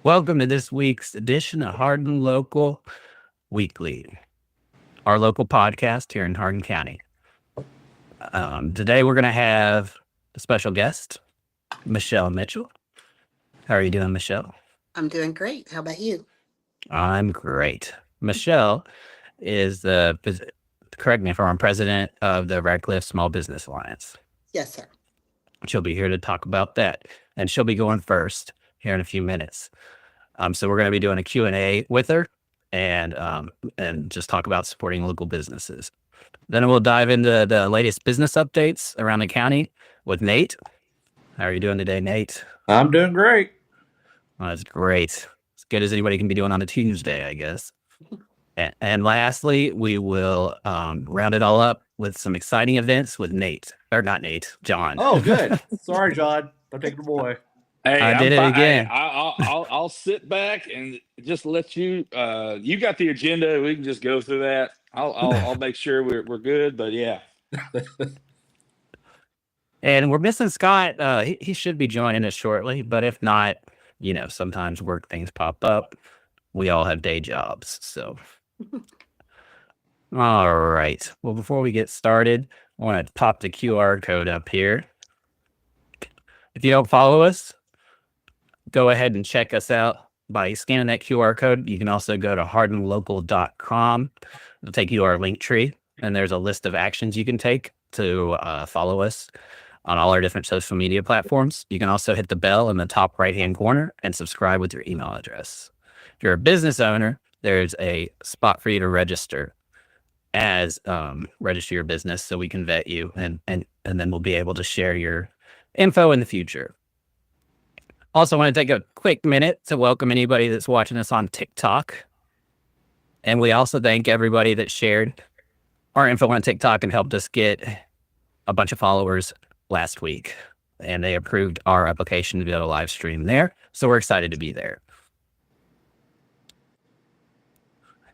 Welcome to this week's edition of Hardin Local Weekly, our local podcast here in Hardin County. Today we're going to have a special guest, Michelle Mitchell. How are you doing, Michelle? I'm doing great. How about you? I'm great. Michelle is correct me if I'm wrong, president of the Radcliff Small Business Alliance. Yes, sir. She'll be here to talk about that, and she'll be going first here in a few minutes. So we're going to be doing a Q&A with her and just talk about supporting local businesses. Then we'll dive into the latest business updates around the county with Nate. How are you doing today, Nate? I'm doing great. Oh, that's great. As good as anybody can be doing on a Tuesday, I guess. And lastly, we will round it all up with some exciting events with Nate. Or not Nate, John. Oh, good. Sorry, John. Don't take the boy. Hey, I did it again. I'll sit back and just let you. You got the agenda. We can just go through that. I'll make sure we're good. But yeah. And we're missing Scott. He should be joining us shortly. But if not, sometimes work things pop up. We all have day jobs. So, all right. Well, before we get started, I want to pop the QR code up here. If you don't follow us, go ahead and check us out by scanning that QR code. You can also go to hardinlocal.com. It'll take you to our link tree, and there's a list of actions you can take to follow us on all our different social media platforms. You can also hit the bell in the top right-hand corner and subscribe with your email address. If you're a business owner, there's a spot for you to register your business so we can vet you, and then we'll be able to share your info in the future. Also, want to take a quick minute to welcome anybody that's watching us on TikTok. And we also thank everybody that shared our info on TikTok and helped us get a bunch of followers last week. And they approved our application to be able to live stream there. So we're excited to be there.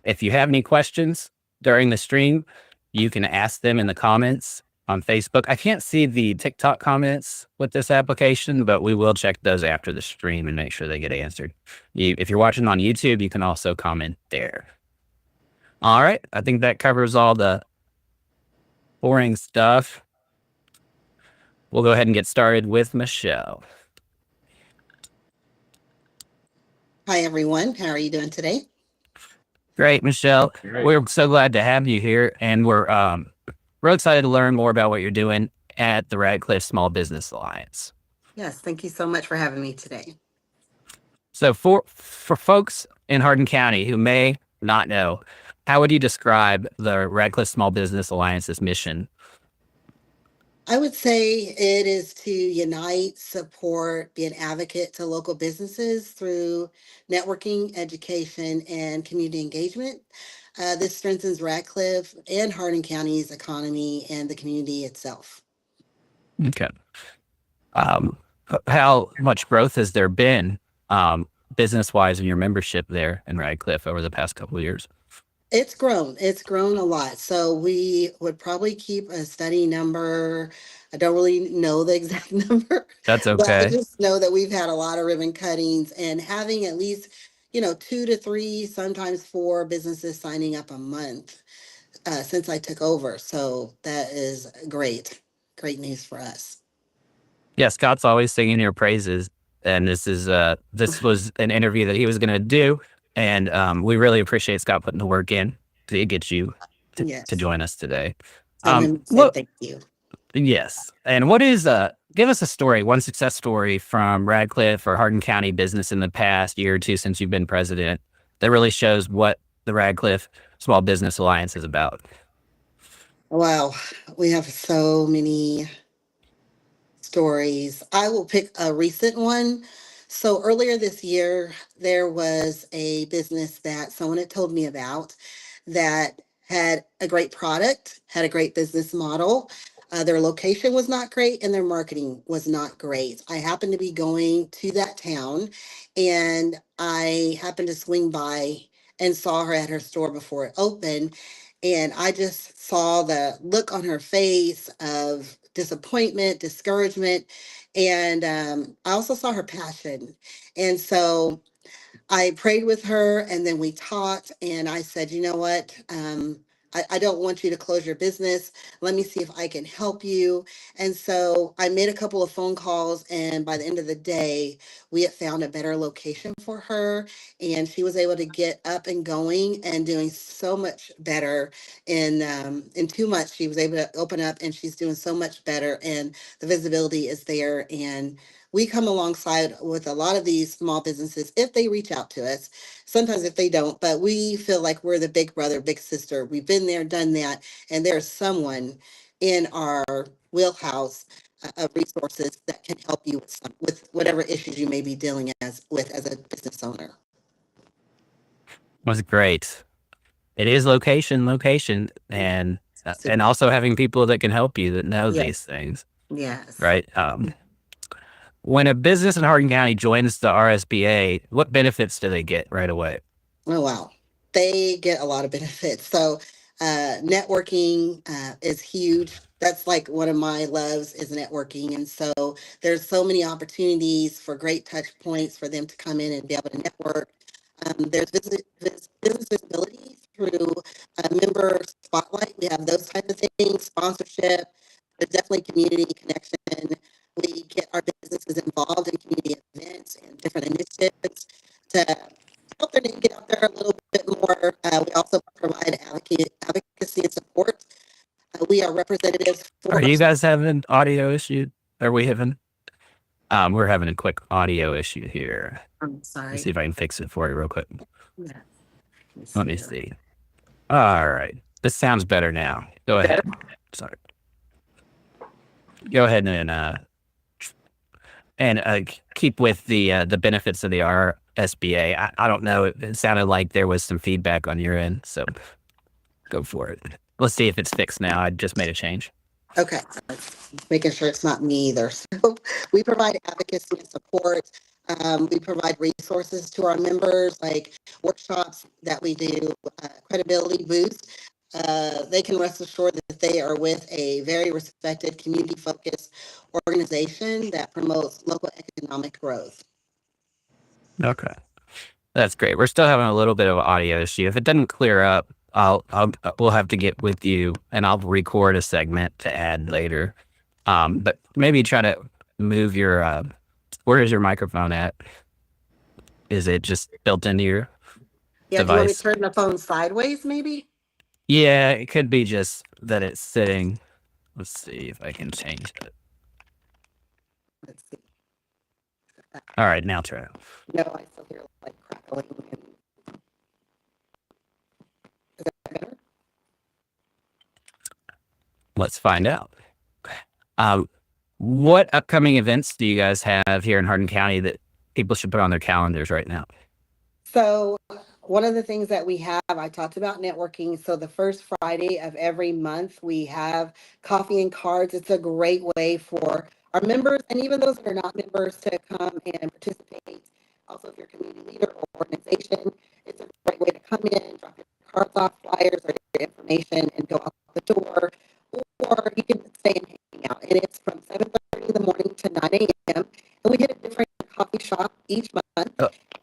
If you have any questions during the stream, you can ask them in the comments on Facebook. I can't see the TikTok comments with this application, but we will check those after the stream and make sure they get answered. If you're watching on YouTube, you can also comment there. All right. I think that covers all the boring stuff. We'll go ahead and get started with Michelle. Hi, everyone. How are you doing today? Great, Michelle. Great. We're so glad to have you here, and we're real excited to learn more about what you're doing at the Radcliff Small Business Alliance. Yes, thank you so much for having me today. So for folks in Hardin County who may not know, how would you describe the Radcliff Small Business Alliance's mission? I would say it is to unite, support, be an advocate to local businesses through networking, education, and community engagement. This strengthens Radcliffe and Hardin County's economy and the community itself. Okay. How much growth has there been business-wise in your membership there in Radcliffe over the past couple of years? It's grown. It's grown a lot. So we would probably keep a steady number. I don't really know the exact number, That's but I okay. just know that we've had a lot of ribbon cuttings and having at least, 2 to 3, sometimes 4 businesses signing up a month since I took over. So that is great. Great news for us. Yeah, Scott's always singing your praises, and this was an interview that he was going to do, and we really appreciate Scott putting the work in to get you to Yes. join us today. Tell him I said Look, thank you. yes, and what is give us a story, one success story from Radcliffe or Hardin County business in the past year or two since you've been president that really shows what the Radcliffe Small Business Alliance is about. Wow, we have so many stories. I will pick a recent one. So earlier this year, there was a business that someone had told me about that had a great product, had a great business model. Their location was not great and their marketing was not great. I happened to be going to that town and I happened to swing by and saw her at her store before it opened. And I just saw the look on her face of disappointment, discouragement. And I also saw her passion. And so I prayed with her and then we talked and I said, you know what? I don't want you to close your business. Let me see if I can help you. And so I made a couple of phone calls and by the end of the day, we had found a better location for her and she was able to get up and going and doing so much better. In 2 months, she was able to open up and she's doing so much better and the visibility is there. And we come alongside with a lot of these small businesses if they reach out to us. Sometimes if they don't, but we feel like we're the big brother, big sister. We've been there, done that, and there's someone in our wheelhouse of resources that can help you with whatever issues you may be dealing with as a business owner. Was great. It is location, and also having people that can help you that know Yes. these things, Yes. right? When a business in Hardin County joins the RSBA, what benefits do they get right away? Oh, wow. They get a lot of benefits. So, networking is huge. That's like one of my loves is networking. And so there's so many opportunities for great touch points for them to come in and be able to network. There's business visibility through member spotlight. We have those types of things, sponsorship. There's definitely community connection. We get our businesses involved in community events and different initiatives to help their name get out there a little bit more. We also provide advocacy and support. We are representatives for. Are you guys having audio issue? Are we having? We're having a quick audio issue here. I'm sorry. Let's see if I can fix it for you real quick. Yeah. Let me see. All right. This sounds better now. Go ahead. Sorry. Go ahead and keep with the benefits of the RSBA. I don't know. It sounded like there was some feedback on your end, so go for it. Let's see if it's fixed now. I just made a change. Okay, making sure it's not me either. So we provide advocacy and support. We provide resources to our members, like workshops that we do, credibility boost. They can rest assured that they are with a very respected, community-focused organization that promotes local economic growth. Okay. That's great. We're still having a little bit of an audio issue. If it doesn't clear up, we'll have to get with you and I'll record a segment to add later. But maybe try to move your, where is your microphone at? Is it just built into your Yeah, do you want me device? to turn the phone sideways, maybe? Yeah, it could be just that it's sitting. Let's see if I can change it. Let's see. All right, now try. No, I still hear like crackling. Is that better? Let's find out. What upcoming events do you guys have here in Hardin County that people should put on their calendars right now? So one of the things that we have, I talked about networking. So the first Friday of every month, we have coffee and cards. It's a great way for our members and even those that are not members to come and participate. Also, if you're a community leader or organization, it's a great way to come in, drop your cards off, flyers, or your information and go out the door. Or you can stay and hang out. And it's from 7:30 in the morning to 9 a.m. And we hit a different coffee shop each month.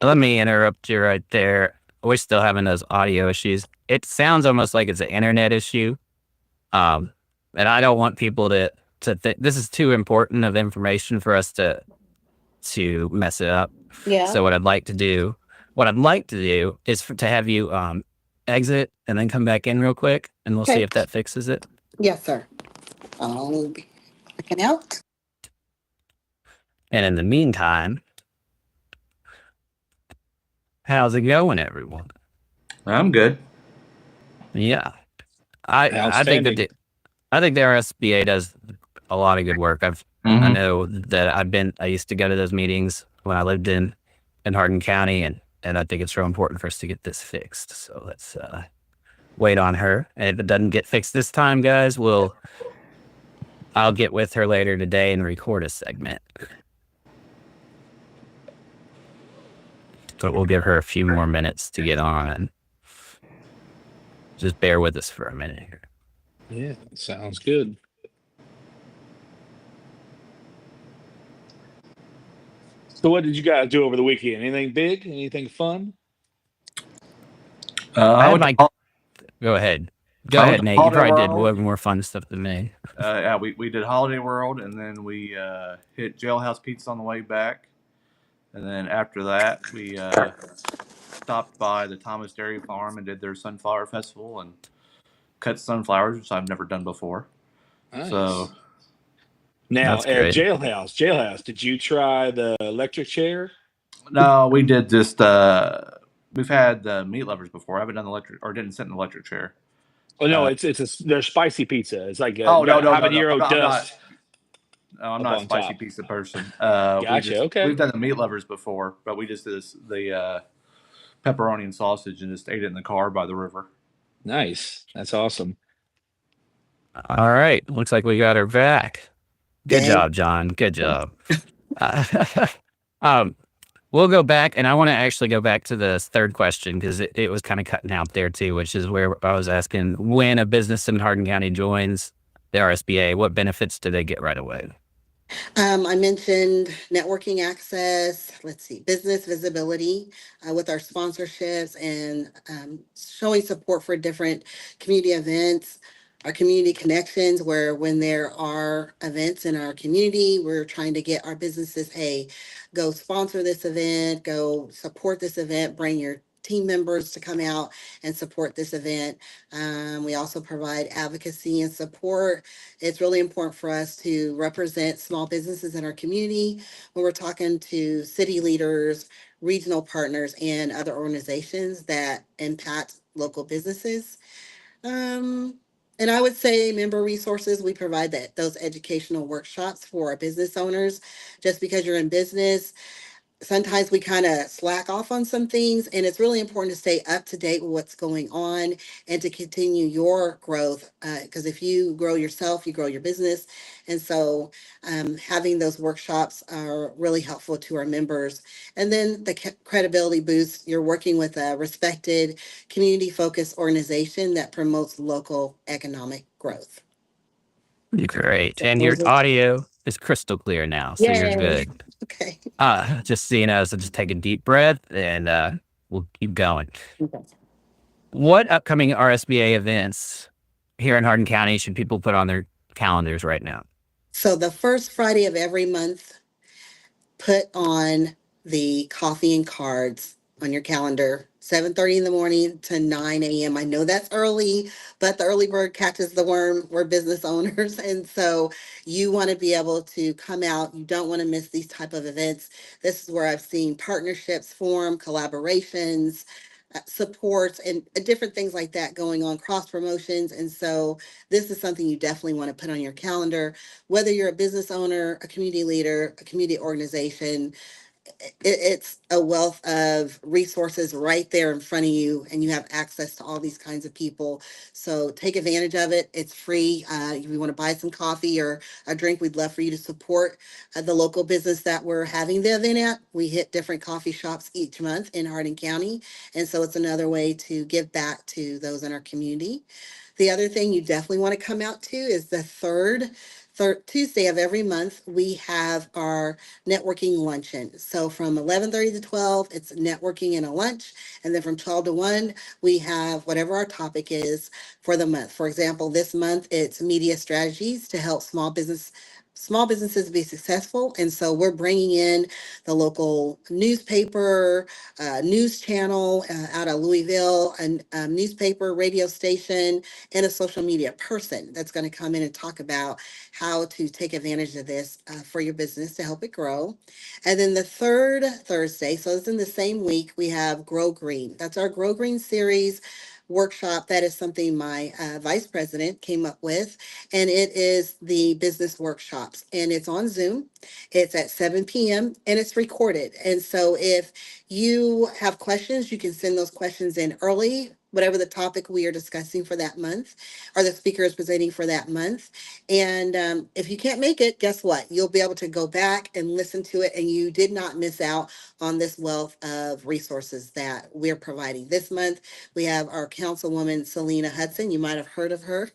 Let me interrupt you right there. We're still having those audio issues. It sounds almost like it's an internet issue. And I don't want people to think this is too important of information for us to mess it up. Yeah. So what I'd like to do is to have you exit and then come back in real quick, and we'll see Okay. if that fixes it. Yes, sir. I'll be checking out. And in the meantime, how's it going, everyone? I'm good. Yeah, I think Outstanding. I think the RSBA does a lot of good work. I Mhm. know that I used to go to those meetings when I lived in Hardin County, and I think it's real important for us to get this fixed. So let's wait on her. And if it doesn't get fixed this time, guys, I'll get with her later today and record a segment. But we'll give her a few more minutes to get on, and just bear with us for a minute here. Yeah, sounds good. So what did you guys do over the weekend? Anything big? Anything fun? I had went my- to Go ahead. Go I went ahead, to Nate. You Holiday probably did World. way more fun stuff than me. yeah, we did Holiday World, and then we hit Jailhouse Pizza on the way back, and then after that we stopped by the Thomas Dairy Farm and did their Sunflower Festival and cut sunflowers, which I've never done before. Nice. So Now That's at great. Jailhouse, did you try the electric chair? no, we did just we've had meat lovers before. I haven't done the electric or didn't sit in the electric chair. Oh no, their spicy pizza. It's like No. habanero I'm dust. I'm up not a on spicy top. pizza person. Gotcha, okay. We've done the meat lovers before, but we just did the pepperoni and sausage and just ate it in the car by the river. Nice. That's awesome. All right. Looks like we got her back. Good Dang. job, John. Good job. We'll go back, and I want to actually go back to the third question because it was kind of cutting out there too, which is where I was asking when a business in Hardin County joins the RSBA, what benefits do they get right away? I mentioned networking access, let's see, business visibility with our sponsorships and showing support for different community events, our community connections, where when there are events in our community, we're trying to get our businesses, hey, go sponsor this event, go support this event, bring your team members to come out and support this event. We also provide advocacy and support. It's really important for us to represent small businesses in our community when we're talking to city leaders, regional partners, and other organizations that impact local businesses. And I would say member resources, we provide those educational workshops for our business owners. Just because you're in business, sometimes we kind of slack off on some things, and it's really important to stay up to date with what's going on and to continue your growth. Because if you grow yourself, you grow your business. And so having those workshops are really helpful to our members. And then the credibility boost, you're working with a respected community focused organization that promotes local economic growth. Great. And your audio is crystal clear now, so you're Yay. good. Okay. Just so you know, so just take a deep breath and we'll keep going. Okay. What upcoming RSBA events here in Hardin County should people put on their calendars right now? So the first Friday of every month, put on the coffee and cards on your calendar, 7:30 in the morning to 9 a.m. I know that's early, but the early bird catches the worm. We're business owners. And so you want to be able to come out. You don't want to miss these type of events. This is where I've seen partnerships form, collaborations, supports, and different things like that going on, cross promotions. And so this is something you definitely want to put on your calendar, whether you're a business owner, a community leader, a community organization. It's a wealth of resources right there in front of you, and you have access to all these kinds of people. So take advantage of it. It's free. If you want to buy some coffee or a drink, we'd love for you to support the local business that we're having the event at. We hit different coffee shops each month in Hardin County, and so it's another way to give back to those in our community. The other thing you definitely want to come out to is the third Tuesday of every month. We have our networking luncheon. So from 11:30 to 12, it's networking and a lunch. And then from 12 to 1, we have whatever our topic is for the month. For example, this month it's media strategies to help small businesses be successful. And so we're bringing in the local newspaper, news channel out of Louisville, a newspaper, radio station, and a social media person that's going to come in and talk about how to take advantage of this for your business to help it grow. And then the third Thursday, so it's in the same week, we have Grow Green. That's our Grow Green series workshop. That is something my vice president came up with, and it is the business workshops, and it's on Zoom. It's at 7 p.m. and it's recorded. And so if you have questions, you can send those questions in early, whatever the topic we are discussing for that month or the speaker is presenting for that month. And if you can't make it, guess what? You'll be able to go back and listen to it, and you did not miss out on this wealth of resources that we're providing. This month, we have our councilwoman, Selena Hudson. You might have heard of her.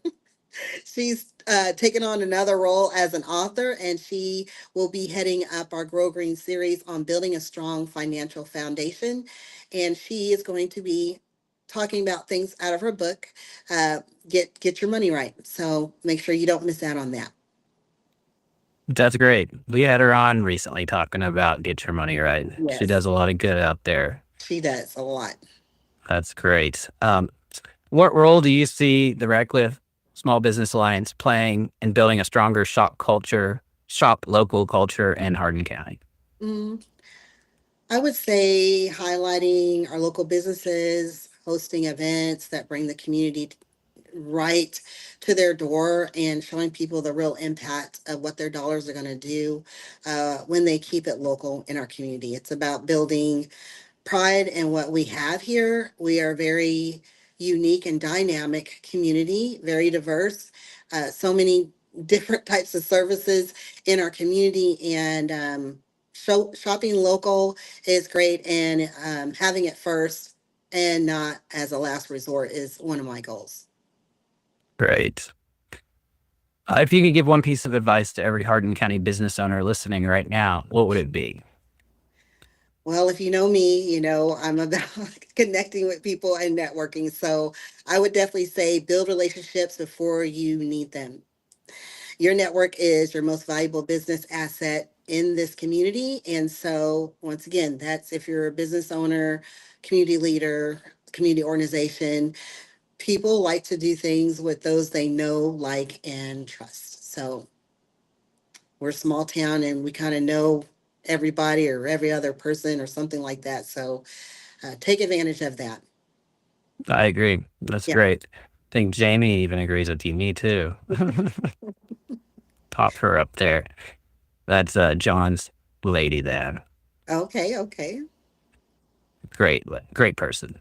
She's taken on another role as an author, and she will be heading up our Grow Green series on building a strong financial foundation. And she is going to be talking about things out of her book, uh, Get Your Money Right. So make sure you don't miss out on that. That's great. We had her on recently talking about Get Your Money Right. She Yes, does a lot of good out there. she does a lot. That's great. What role do you see the Radcliff Small Business Alliance playing in building a stronger shop local culture in Hardin County? Mm, I would say highlighting our local businesses, hosting events that bring the community right to their door, and showing people the real impact of what their dollars are going to do when they keep it local in our community. It's about building pride in what we have here. We are very unique and dynamic community, very diverse, so many different types of services in our community, and shopping local is great, and having it first and not as a last resort is one of my goals. Great. If you could give one piece of advice to every Hardin County business owner listening right now, what would it be? Well, if you know me, you know I'm about connecting with people and networking. So I would definitely say build relationships before you need them. Your network is your most valuable business asset in this community. And so, once again, that's if you're a business owner, community leader, community organization, people like to do things with those they know, like, and trust. So, we're a small town and we kind of know everybody or every other person or something like that. So, take advantage of that. I agree. That's Yeah. great. I think Jamie even agrees with you. Me too. Pop her up there. That's John's lady there. Okay. Okay. Great person.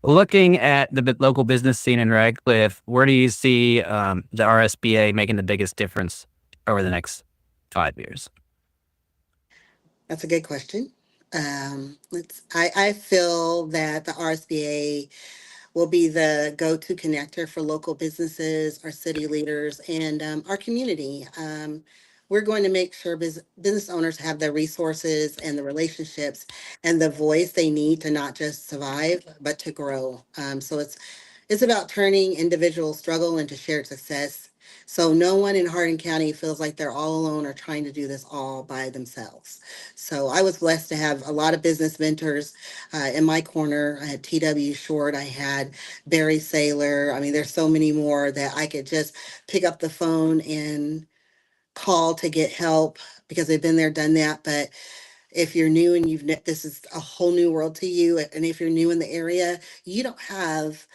Looking at the local business scene in Radcliff, where do you see the RSBA making the biggest difference over the next 5 years? That's a good question. I feel that the RSBA will be the go-to connector for local businesses, our city leaders, and our community. We're going to make sure business owners have the resources and the relationships and the voice they need to not just survive, but to grow. So it's about turning individual struggle into shared success, So no one in Hardin County feels like they're all alone or trying to do this all by themselves. So I was blessed to have a lot of business mentors in my corner. I had TW Short, I had Barry Saylor. I mean, there's so many more that I could just pick up the phone and call to get help because they've been there, done that. But if you're new and this is a whole new world to you, and if you're new in the area, you don't have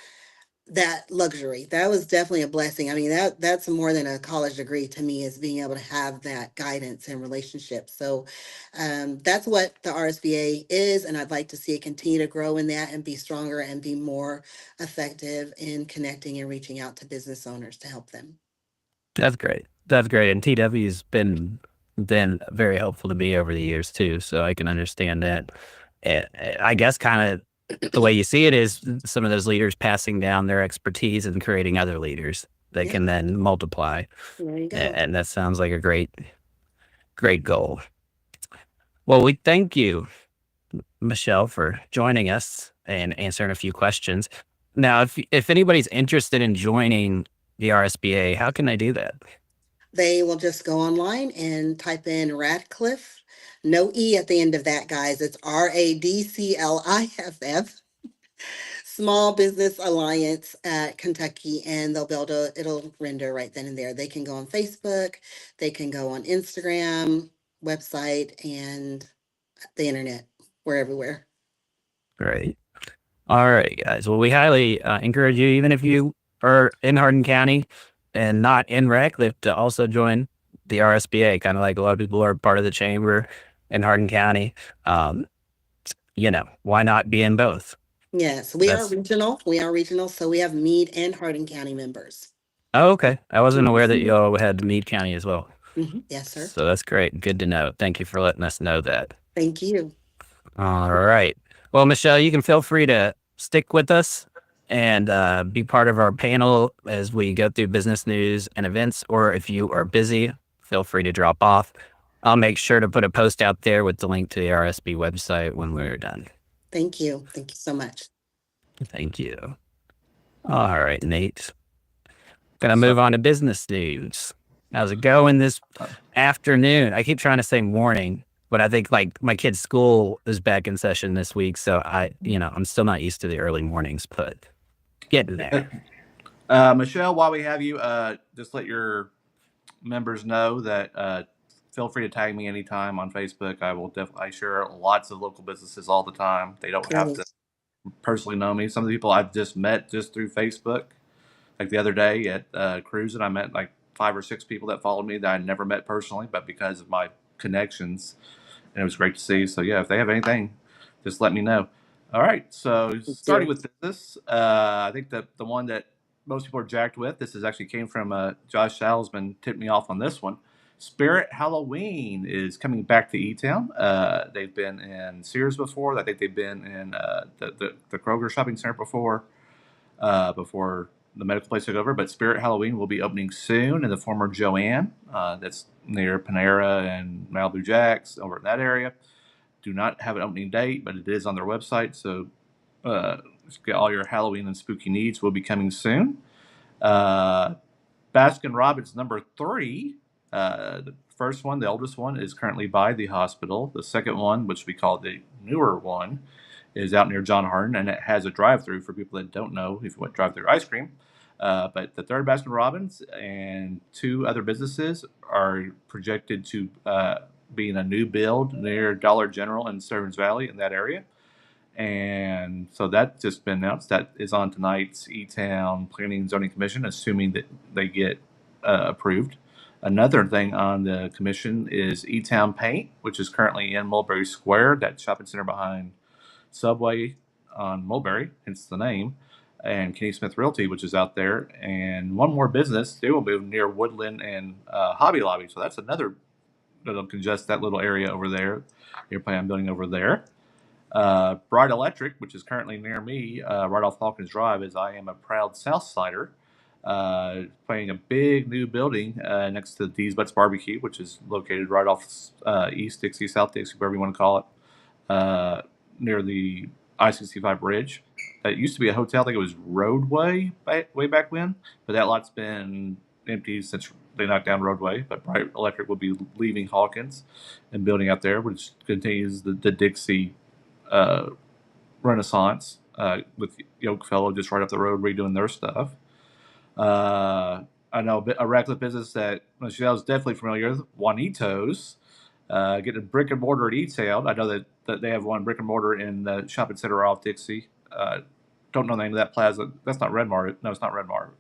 that luxury. That was definitely a blessing. I mean, that's more than a college degree to me, is being able to have that guidance and relationship. So that's what the RSBA is, and I'd like to see it continue to grow in that and be stronger and be more effective in connecting and reaching out to business owners to help them. That's great. That's great. And TW's been very helpful to me over the years too, so I can understand that. And I guess kind of the way you see it is some of those leaders passing down their expertise and creating other leaders that Yeah. can then multiply. There you go. And that sounds like a great goal. Well, we thank you, Michelle, for joining us and answering a few questions. Now, if anybody's interested in joining the RSBA, how can they do that? They will just go online and type in Radcliff. No E at the end of that, guys. It's RADCLIFF. Small Business Alliance at Kentucky, and they'll be able to, it'll render right then and there. They can go on Facebook, they can go on Instagram, website, and the internet. We're everywhere. Great. All right, guys. Well, we highly encourage you, even if you are in Hardin County and not in Radcliff, to also join the RSBA. Kind of like a lot of people are part of the chamber in Hardin County. Why not be in both? Yes, we are regional. We are regional, so we have Meade and Hardin County members. Oh, okay. I wasn't aware that you all had Meade County as well. Yes, sir. So that's great. Good to know. Thank you for letting us know that. Thank you. All right. Well, Michelle, you can feel free to stick with us and be part of our panel as we go through business news and events. Or if you are busy, feel free to drop off. I'll make sure to put a post out there with the link to the RSB website when we're done. Thank you. Thank you so much. Thank you. All right, Nate. Gonna move on to business news. How's it going this afternoon? I keep trying to say morning, but I think like my kid's school is back in session this week, so I'm still not used to the early mornings, but getting there. Michelle, while we have you, just let your members know that feel free to tag me anytime on Facebook. I share lots of local businesses all the time. They don't have to personally know me. Some of the people I've just met just through Facebook. Like the other day at cruising, I met like 5 or 6 people that followed me that I never met personally, but because of my connections, and it was great to see. So yeah, if they have anything, just let me know. All right, so starting with business, I think that the one that most people are jacked with, this is actually came from Josh Salzman, tipped me off on this one. Spirit Halloween is coming back to E-Town. They've been in Sears before. I think they've been in the Kroger shopping center before the medical place took over. But Spirit Halloween will be opening soon in the former Joanne. That's near Panera and Malibu Jack's over in that area. Do not have an opening date, but it is on their website. So get all your Halloween and spooky needs will be coming soon. Baskin Robbins number 3. The first one, the oldest one, is currently by the hospital. The second one, which we call the newer one, is out near John Hardin, and it has a drive-through for people that don't know if you want drive-through ice cream. But the third Baskin Robbins and 2 other businesses are projected to be in a new build near Dollar General in Stearns Valley in that area. And so that's just been announced. That is on tonight's E-Town Planning and Zoning Commission, assuming that they get approved. Another thing on the commission is E-Town Paint, which is currently in Mulberry Square, that shopping center behind Subway on Mulberry, hence the name, and Kenny Smith Realty, which is out there. And one more business, they will move near Woodland and Hobby Lobby. So that's another that'll congest that little area over there. You're planning on building over there. Bright Electric, which is currently near me, right off Hawkins Drive, as I am a proud Southsider, playing a big new building next to Dee's Butts Barbecue, which is located right off East Dixie, South Dixie, whatever you want to call it, near the I-65 bridge. That used to be a hotel. I think it was Roadway way back when, but that lot's been empty since they knocked down roadway. But Bright Electric will be leaving Hawkins and building out there, which continues the Dixie renaissance with Yokefellow just right up the road redoing their stuff. I know a Radcliff business that I was definitely familiar with, Juanito's, getting a brick and mortar at E-Town. I know that they have one brick and mortar in the shopping center off Dixie. Don't know the name of that plaza. That's not Red Mart. No, it's not Red Mart.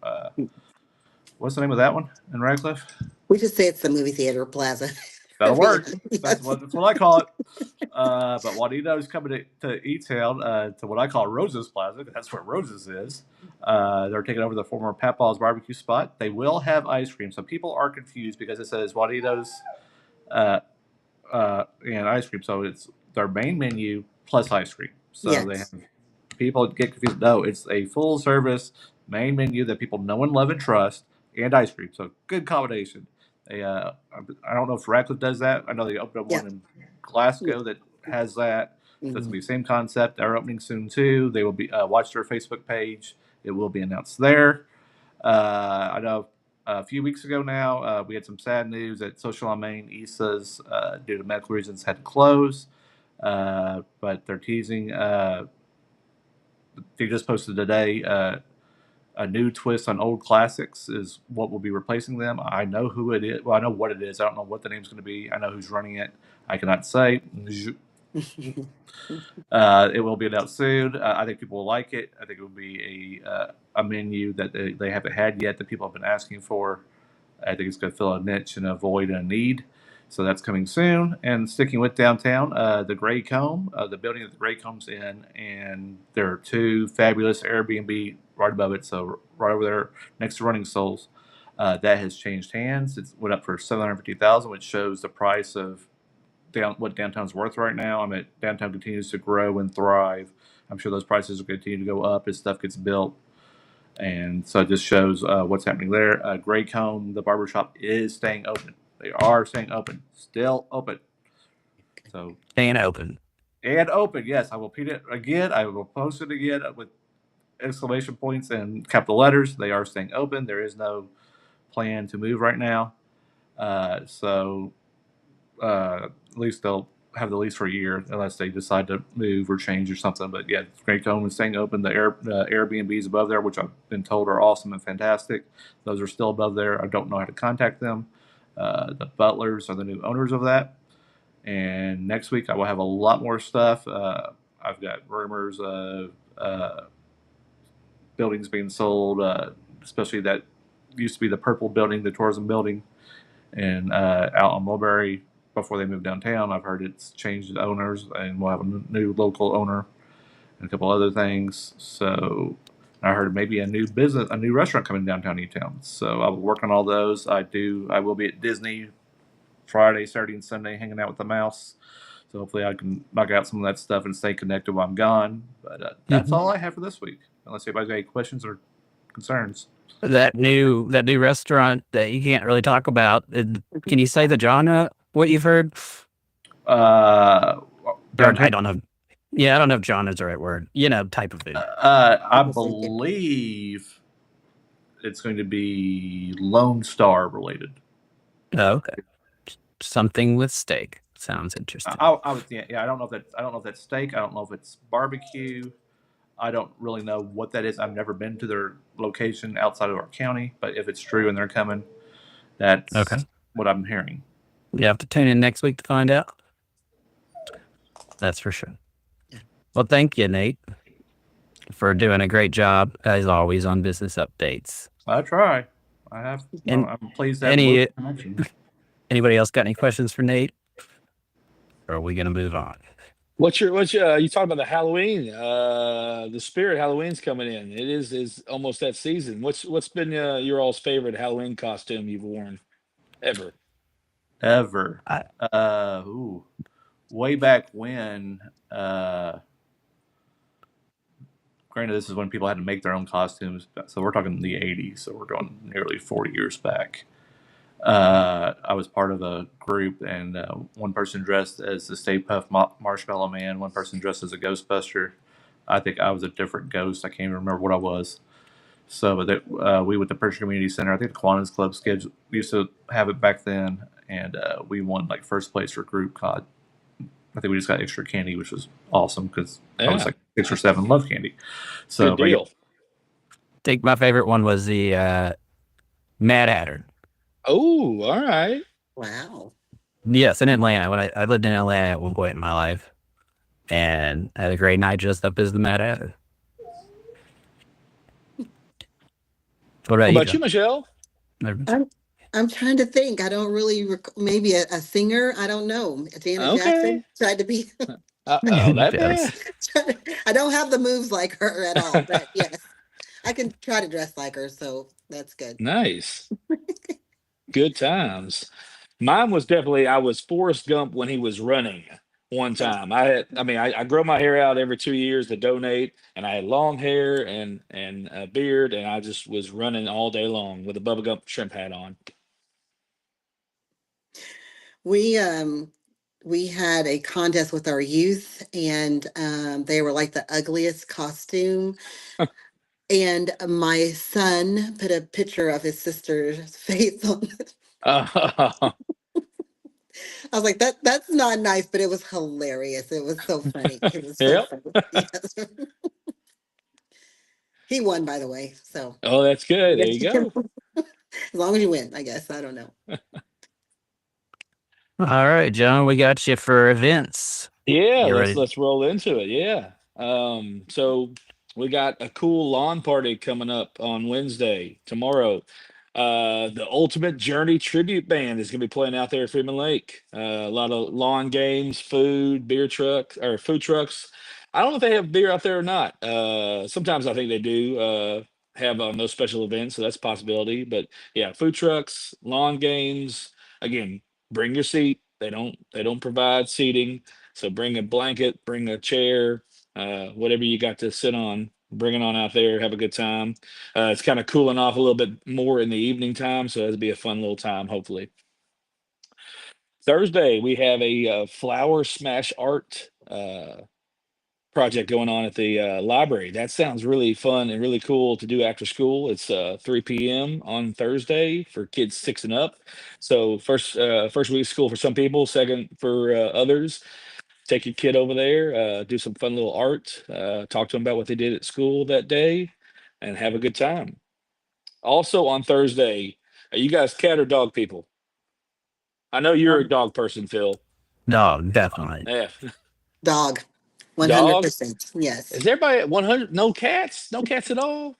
What's the name of that one in Radcliff? We just say it's the movie theater plaza. That'll work. Yes. That's what I call it. But Juanito's coming to E-Town, to what I call Rose's Plaza, because that's where Rose's is. They're taking over the former Papaw's barbecue spot. They will have ice cream. So people are confused because it says Juanito's and ice cream. So it's their main menu plus ice cream. So Yes. they have people get confused. No, it's a full service main menu that people know and love and trust, and ice cream. So good combination. They, I don't know if Radcliff does that. I know they opened up one in Glasgow that has that. So it's gonna be the same concept. They're opening soon too. They will be watch their Facebook page. It will be announced there. I know a few weeks ago now we had some sad news that Social on Main Issa's due to medical reasons had to close. But they're teasing. They just posted today a new twist on old classics is what will be replacing them. I know who it is. Well, I know what it is. I don't know what the name's going to be. I know who's running it. I cannot say. It will be announced soon. I think people will like it. I think it will be a menu that they haven't had yet that people have been asking for. I think it's going to fill a niche and a void and a need. So that's coming soon. And sticking with downtown, the Gray Comb, the building that the Gray Comb's in, and there are two fabulous Airbnb right above it. So right over there next to Running Souls, that has changed hands. It went up for $750,000, which shows the price of what downtown's worth right now. I mean, downtown continues to grow and thrive. I'm sure those prices will continue to go up as stuff gets built. And so it just shows what's happening there. Gray Comb, the barbershop, is staying open. They are staying open, still open. So Staying open. and open, yes. I will repeat it again. I will post it again with exclamation points and capital letters. They are staying open. There is no plan to move right now. So at least they'll have the lease for a year unless they decide to move or change or something. But yeah, Great Cone is staying open. The Airbnbs above there, which I've been told are awesome and fantastic, those are still above there. I don't know how to contact them. The Butlers are the new owners of that. And next week I will have a lot more stuff. I've got rumors of buildings being sold, especially that used to be the purple building, the tourism building, and out on Mulberry before they moved downtown. I've heard it's changed owners, and we'll have a new local owner and a couple other things. So I heard maybe a new restaurant coming downtown E-Town. So I'll work on all those. I will be at Disney Friday, Saturday, and Sunday hanging out with the mouse. So hopefully I can knock out some of that stuff and stay connected while I'm gone. But that's all I have for this week. Unless anybody's got any questions or concerns. That new restaurant that you can't really talk about. Can you say the genre? What you've heard? I don't know. Yeah, I don't know if genre is the right word. Type of food. I believe it's going to be Lone Star related. Oh, okay. Something with steak. Sounds interesting. I would think. Yeah, I don't know if that's steak. I don't know if it's barbecue. I don't really know what that is. I've never been to their location outside of our county, but if it's true and they're coming, that's what I'm hearing. You have to tune in next week to find out. That's for sure. Well, thank you, Nate, for doing a great job, as always, on business updates. I try. I have. And I'm pleased to have connection. Anybody else got any questions for Nate? Or are we going to move on? What's you talking about the Halloween, the spirit Halloween's coming in. It is almost that season. What's been your all's favorite Halloween costume you've worn ever? Way back when, granted this is when people had to make their own costumes, so we're talking the 80s, so we're going nearly 40 years back. I was part of a group, and one person dressed as the Stay Puft Marshmallow Man, one person dressed as a Ghostbuster. I think I was a different ghost. I can't even remember what I was. So that we with the Persian Community Center, I think the Kiwanis Club schedule we used to have it back then, and we won like first place for group cod. I think we just got extra candy, which was awesome because I was Yeah, like 6 or 7, love candy. So good but yeah, deal. I think my favorite one was the Mad Hatter. Oh, all right. Wow. Yes, in Atlanta. When I lived in Atlanta at one point in my life, and I had a great night dressed up as the Mad Hatter. What about What you, about you, John? Michelle? I'm trying to think. I don't really maybe a singer. I don't know. Janet Okay. Jackson tried to be. Oh, that bad? Yes. I don't have the moves like her at all, but yes, I can try to dress like her. So that's good. Nice. Good times. Mine was definitely I was Forrest Gump when he was running one Oh, time. I grow my hair out every 2 years to donate, and I had long hair and a beard, and I just was running all day long with a Bubba Gump shrimp hat on. we we had a contest with our youth, and they were like the ugliest costume. And my son put a picture of his sister's face on it. Uh, I was like, that's not nice, but it was hilarious. It was so funny. It was so yep. funny. Yes. He won, by the way. So Oh, that's I good. There guess you you can, go. as long as you win, I guess. I don't know. All right, John, we got you for events. Yeah, You let's ready? let's roll into it. Yeah. So we got a cool lawn party coming up on Wednesday, tomorrow. The Ultimate Journey Tribute Band is gonna be playing out there at Freeman Lake. A lot of lawn games, food, beer truck or food trucks. I don't know if they have beer out there or not. Sometimes I think they do have on those special events, so that's a possibility. But yeah, food trucks, lawn games. Again, bring your seat. They don't provide seating, so bring a blanket, bring a chair, whatever you got to sit on. Bring it on out there. Have a good time. It's kind of cooling off a little bit more in the evening time, so it'll be a fun little time. Hopefully, Thursday we have a flower smash art project going on at the library. That sounds really fun and really cool to do after school. It's 3 p.m. on Thursday for kids 6 and up. So first week of school for some people, second for others. Take your kid over there, do some fun little art, talk to them about what they did at school that day, and have a good time. Also on Thursday, are you guys cat or dog people? I know you're a dog person, Phil. No, definitely. Yeah, Dog, dog. 100%. Yes. Is everybody at 100? No cats? No cats at all?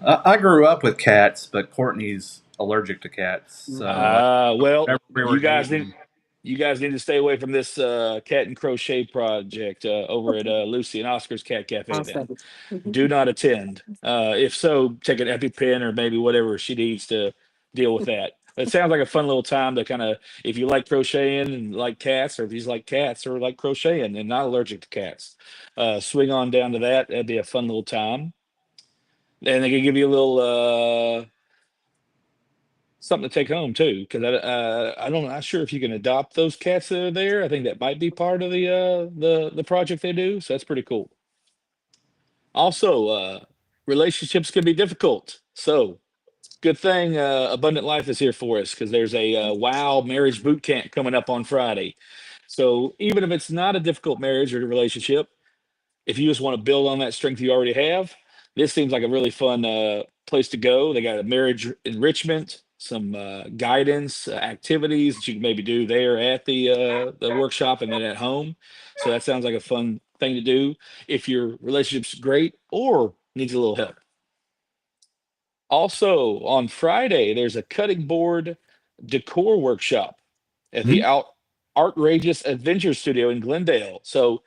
I grew up with cats, but Courtney's allergic to cats, so Well, whenever we were you guys need dating, you guys need to stay away from this cat and crochet project over at Lucy and Oscar's Cat Cafe. Then Awesome. do not attend. If so, take an EpiPen or maybe whatever she needs to deal with that. It sounds like a fun little time to kind of, if you like crocheting and like cats, or if you like cats or like crocheting and not allergic to cats, swing on down to that. That'd be a fun little time. And they can give you a little something to take home too, because I'm not sure if you can adopt those cats that are there. I think that might be part of the project they do. So that's pretty cool. Also, relationships can be difficult. So good thing Abundant Life is here for us because there's a Wow marriage boot camp coming up on Friday. So even if it's not a difficult marriage or relationship, if you just want to build on that strength you already have, this seems like a really fun place to go. They got a marriage enrichment, some guidance, activities that you can maybe do there at the workshop and then at home. So that sounds like a fun thing to do if your relationship's great or needs a little help. Also on Friday, there's a cutting board decor workshop at the Hmm? Outrageous Adventure Studio in Glendale. So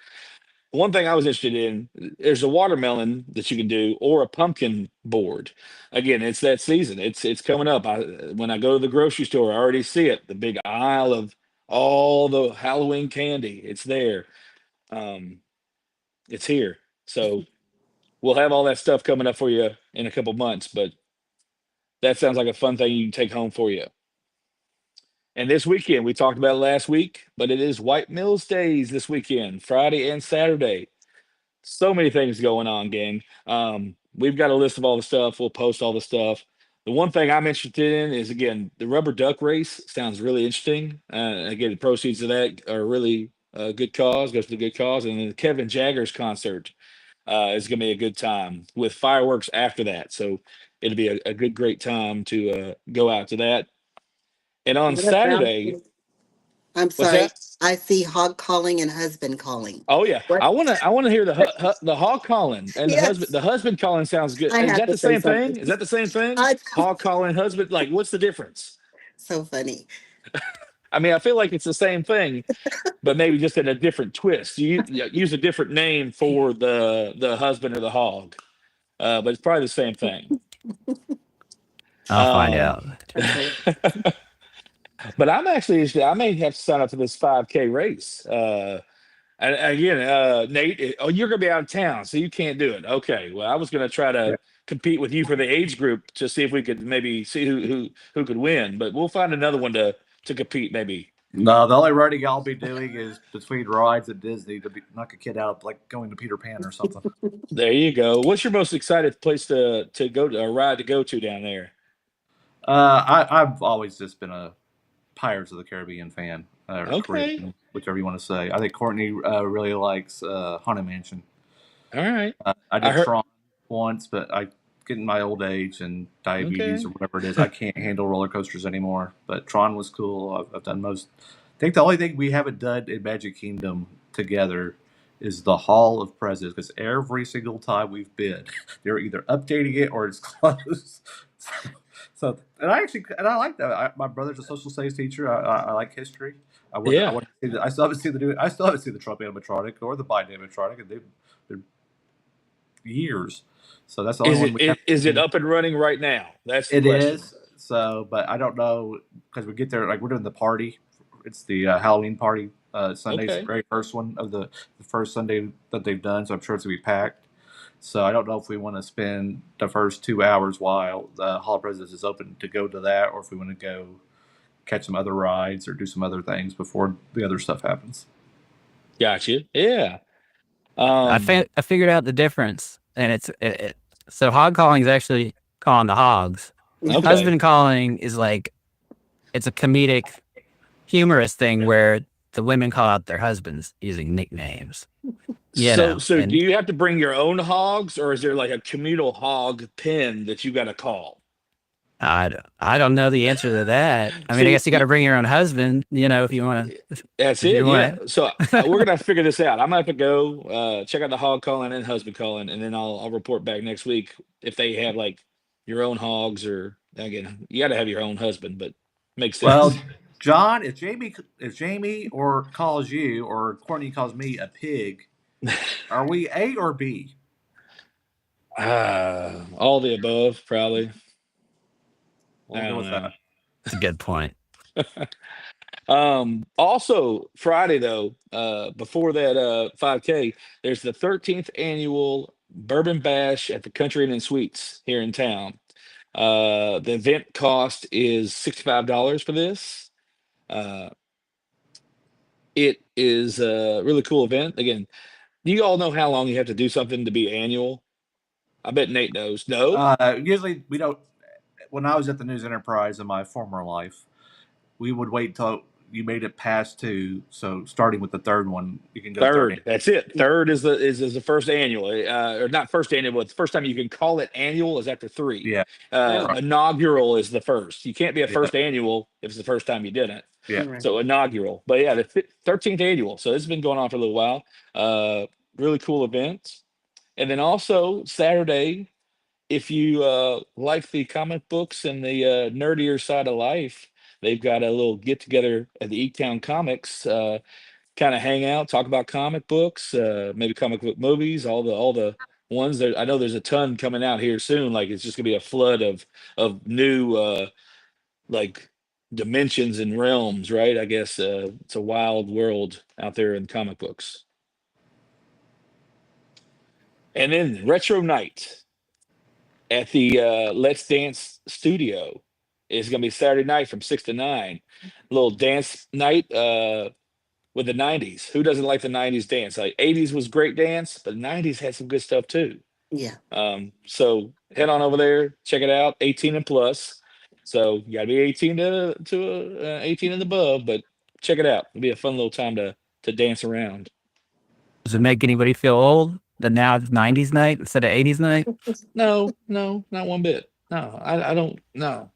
one thing I was interested in, there's a watermelon that you can do or a pumpkin board. Again, it's that season. It's coming up. When I go to the grocery store, I already see it. The big aisle of all the Halloween candy. It's there. Um, it's here. So we'll have all that stuff coming up for you in a couple months, but that sounds like a fun thing you can take home for you. And this weekend, we talked about it last week, but it is White Mills Days this weekend, Friday and Saturday. So many things going on, gang. we've got a list of all the stuff. We'll post all the stuff. The one thing I'm interested in is, again, the rubber duck race sounds really interesting. Again, the proceeds of that are really a good cause, goes to the good cause. And then the Kevin Jaggers concert is going to be a good time with fireworks after that. So it'll be a good, great time to go out to that. And on What about, Saturday, I'm what's sorry, that? I see hog calling and husband calling. Oh yeah, What? I want to hear the hog calling and the husband. Yes, The husband calling sounds good. I Is have that to the say same something. thing? Is that the same thing? I, Hog calling husband. Like, what's the difference? so funny. I mean, I feel like it's the same thing, but maybe just in a different twist. You use a different name for the husband or the hog, but it's probably the same thing. I'll find Um, out. That's hilarious. but I may have to sign up for this 5K race. And again, Nate, oh, you're going to be out of town, so you can't do it. Okay. Well, I was going to try Yeah. to compete with you for the age group to see if we could maybe see who could win. But we'll find another one to compete maybe. No, the only running I'll be doing is between rides at Disney to knock a kid out, like going to Peter Pan or something. There you go. What's your most excited place to go to, a ride to go to down there? I've always just been a Pirates of the Caribbean fan, or Okay. Caribbean, whichever you want to say. I think Courtney really likes Haunted Mansion. All right. I I did heard. Tron once, but I getting my old age and diabetes Okay. or whatever it is, I can't handle roller coasters anymore. But Tron was cool. I've done most. I think the only thing we haven't done in Magic Kingdom together is the Hall of Presidents, because every single time we've been, they're either updating it or it's closed. So and I like that. My brother's a social studies teacher. I like history. I Yeah. want to see I still haven't seen the new. I still haven't seen the Trump animatronic or the Biden animatronic, and they're years. So that's the only one we have. Is it up and running right now? That's the It question. is. So, but I don't know because we get there like we're doing the party. It's the Halloween party. Sunday's the Okay. very first one of the first Sunday that they've done. So I'm sure it's gonna be packed. So I don't know if we want to spend the first 2 hours while the Hall of Presidents is open to go to that, or if we want to go catch some other rides or do some other things before the other stuff happens. Gotcha. Yeah. I figured out the difference, and so hog calling is actually calling the hogs. Okay. Husband calling is like it's a comedic, humorous thing where the women call out their husbands using nicknames. So do And you have to bring your own hogs, or is there like a communal hog pen that you got to call? I don't know the answer to that. I mean, I See, guess you got to bring your own husband, if you want to. that's If it. you Yeah. want So we're gonna figure this out. I'm gonna have to go check out the hog calling and husband calling, and then I'll report back next week if they have like your own hogs, or again, you got to have your own husband, but makes Well, sense. John, if Jamie or calls you or Courtney calls me a pig, are we A or B? All the above, probably. We'll I go don't with know. that. That's a good point. Also Friday though, before that 5K, there's the 13th annual Bourbon Bash at the Country Inn and Suites here in town. The event cost is $65 for this. Uh, it is a really cool event. Again, do you all know how long you have to do something to be annual? I bet Nate knows. No? Usually we don't. When I was at the News Enterprise in my former life, we would wait till you made it past two. So starting with the third one, you can go third. Third. That's it. Third is the first annual, or not first annual, but the first time you can call it annual is after three. Yeah, Oh, right. Inaugural is the first. You can't be a Yeah, first annual if it's the first time you did it. yeah. right. So inaugural, but yeah, the 13th annual. So this has been going on for a little while. Really cool event. And then also Saturday, if you like the comic books and the nerdier side of life, they've got a little get together at the E-Town Comics. Kind of hang out, talk about comic books, maybe comic book movies, all the ones that I know there's a ton coming out here soon. Like it's just gonna be a flood of new like dimensions and realms, right? I guess it's a wild world out there in comic books. And then retro night at the Let's Dance studio is gonna be Saturday night from 6 to 9. A little dance night. With the 90s. Who doesn't like the 90s dance? Like 80s was great dance, but 90s had some good stuff too. Yeah. So head on over there, check it out. 18 and plus. So you gotta be 18 to 18 and above, but check it out. It'll be a fun little time to dance around. Does it make anybody feel old that now it's 90s night instead of 80s night? No, not one bit. No, I don't. No.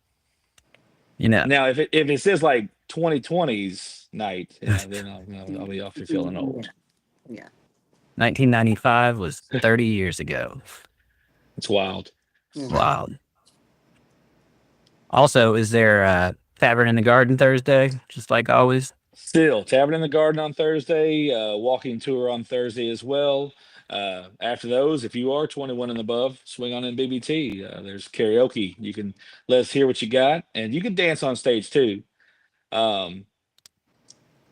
You know, Now, if it says like 2020s night, yeah, then I'll be off for feeling Yeah. old. Yeah. 1995 was 30 years ago. It's wild. Mhm. Wow. Also, is there a Tavern in the Garden Thursday, just like always? Still, Tavern in the Garden on Thursday, walking tour on Thursday as well. After those, if you are 21 and above, swing on in BBT. There's karaoke. You can let us hear what you got, and you can dance on stage too. Um,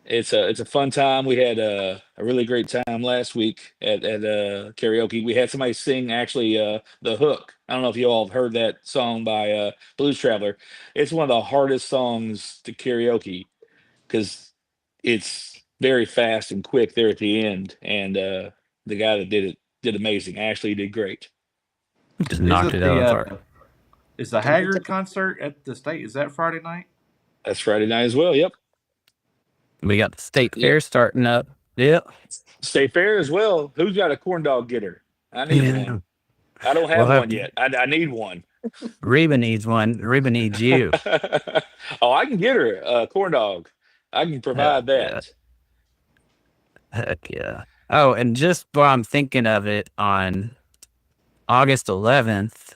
it's a fun time. We had a really great time last week at karaoke. We had somebody sing actually the hook. I don't know if you all have heard that song by Blues Traveler. It's one of the hardest songs to karaoke because it's very fast and quick there at the end. And the guy that did it did amazing. Ashley did great. Just Is knocked it it out of the the park. is the Haggard concert at the state? Is that Friday night? That's Friday night as well. Yep. We got the state Yep. fair starting up. Yep. State Fair as well. Who's got a corn dog getter? I need Yeah. one. I don't have We'll have one to- yet. I need one. Reba needs one. Reba needs you. Oh, I can get her a corn dog. I can provide Yeah. that. Heck yeah. Oh, and just while I'm thinking of it, on August 11th,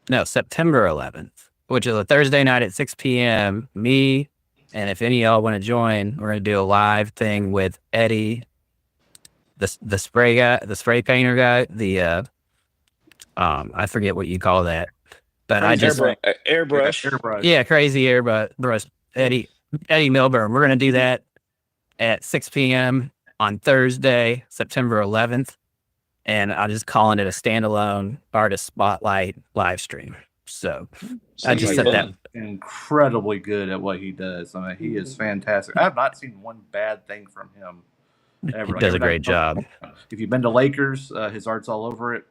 no, September 11th, which is a Thursday night at 6 p.m., me, and if any of y'all want to join, we're going to do a live thing with Eddie, the spray guy, the spray painter guy, I forget what you call that, but I Crazy just, Airbrush. Airbrush. yeah, crazy air, but Eddie Milburn. We're going to do that at 6 p.m. on Thursday, September 11th. And I'm just calling it a standalone artist spotlight live stream. So I just He said is that. incredibly good at what he does. I mean, he is fantastic. I have not seen one bad thing from him ever. He Like, does a every great time- job. If you've been to Lakers, his art's all over it.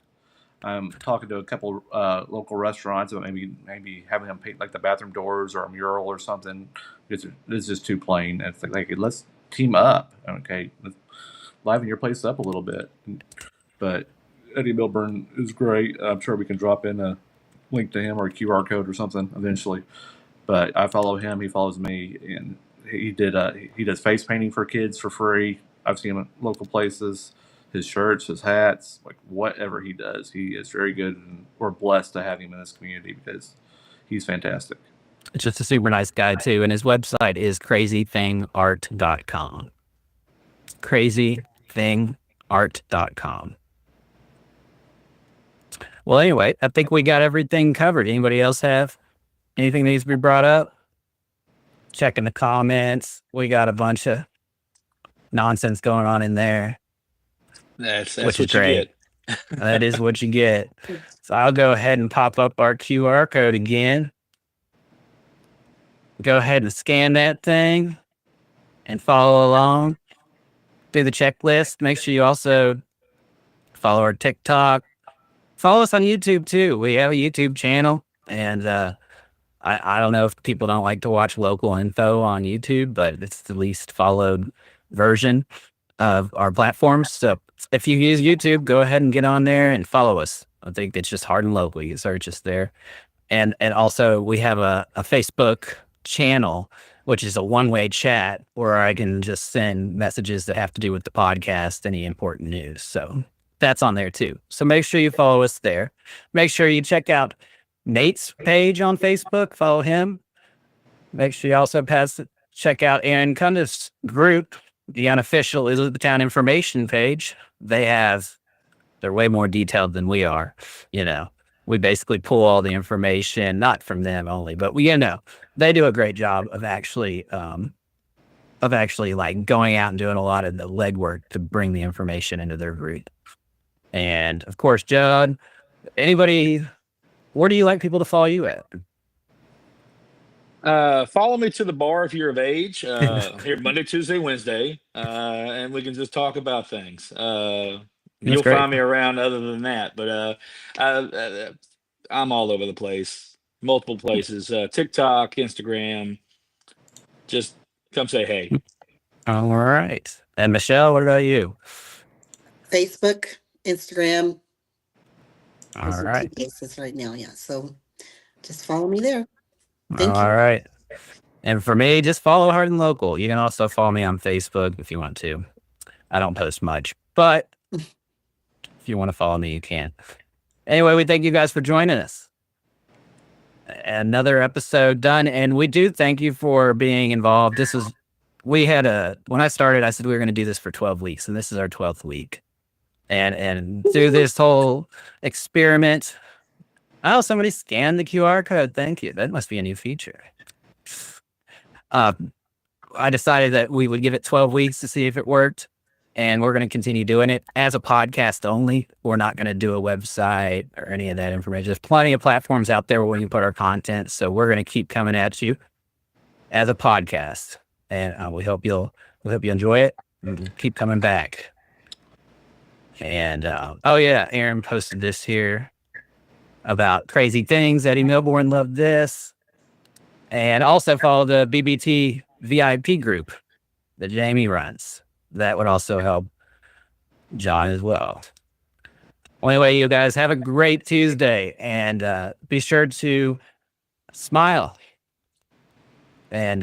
I'm talking to a couple local restaurants about maybe having them paint like the bathroom doors or a mural or something. It's just too plain. It's like let's team up. Okay, let's liven your place up a little bit. But Eddie Milburn is great. I'm sure we can drop in a link to him or a QR code or something eventually. But I follow him. He follows me, and he does face painting for kids for free. I've seen him at local places. His shirts, his hats, like whatever he does, he is very good, and we're blessed to have him in this community because he's fantastic. It's just a super nice guy too. And his website is crazythingart.com. Crazythingart.com. Well, anyway, I think we got everything covered. Anybody else have anything that needs to be brought up? Checking the comments. We got a bunch of nonsense going on in there. That's Which what is you great. get. That is what you get. So I'll go ahead and pop up our QR code again. Go ahead and scan that thing and follow along. Do the checklist. Make sure you also follow our TikTok. Follow us on YouTube too. We have a YouTube channel, and I don't know if people don't like to watch local info on YouTube, but it's the least followed version of our platforms. So if you use YouTube, go ahead and get on there and follow us. I think it's just Hardin Local. You can search us there. And also we have a Facebook channel, which is a one-way chat where I can just send messages that have to do with the podcast, any important news. So that's on there too. So make sure you follow us there. Make sure you check out Nate's page on Facebook. Follow him. Make sure you also check out Aaron Cundiff's group, the unofficial Elizabethtown information page. They're way more detailed than we are. You know, we basically pull all the information, not from them only, but they do a great job of actually like going out and doing a lot of the legwork to bring the information into their group. And of course, John, where do you like people to follow you at? Follow me to the bar if you're of age. Here Monday, Tuesday, Wednesday, and we can just talk about things. That's You'll great. find me around other than that, but I'm all over the place, multiple places, TikTok, Instagram. Just come say hey. All right. And Michelle, what about you? Facebook, Instagram. All Those are two right. places right now. Yeah. So just follow me there. All Thank you. right. And for me, just follow Hardin Local. You can also follow me on Facebook if you want to. I don't post much, but if you want to follow me, you can. Anyway, we thank you guys for joining us. Another episode done. And we do thank you for being involved. When I started, I said we were going to do this for 12 weeks, and this is our 12th week. And through this whole experiment, oh, somebody scanned the QR code. Thank you. That must be a new feature. I decided that we would give it 12 weeks to see if it worked. And we're going to continue doing it as a podcast only. We're not going to do a website or any of that information. There's plenty of platforms out there where we can put our content. So we're going to keep coming at you as a podcast. And we hope you'll enjoy it and keep coming back. And oh yeah, Aaron posted this here about crazy things. Eddie Milborn loved this. And also follow the BBT VIP group that Jamie runs. That would also help John as well. Well, anyway, you guys have a great Tuesday, and be sure to smile. And